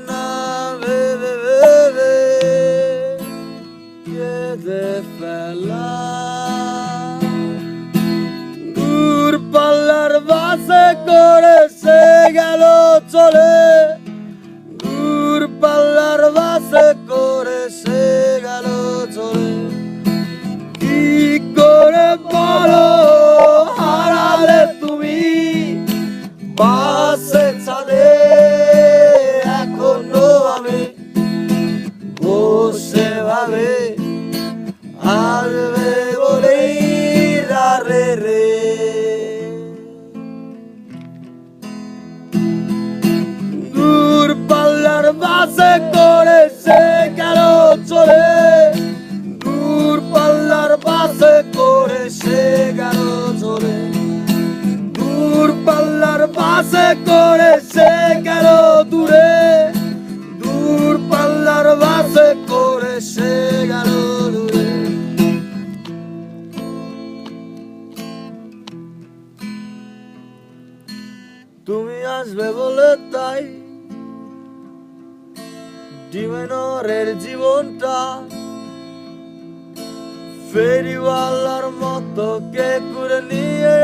না ভেবে ভেবে কেঁদে ফেলা দূর পাল্লার বাসে করে সে গেল চলে দূর পাল্লার বাসে করে সে গেল চলে কি করে বলো হারালে তুমি বাসে ছাদে এখনো আমি বসে ভাবে আসবে বলেই রে রে দূর পাল্লার বাসে করে সে গেল চলে দূর পাল্লার বাসে করে সে গেল চলে দূর পাল্লার বাসে করে সে গেল দূরে দূর পাল্লার বাসে করে সে গেল দূরে তুমি আসবে বলে তাই ডিমেনরের জীবনটা ফেরিওয়ালার মতো কে করে নিয়ে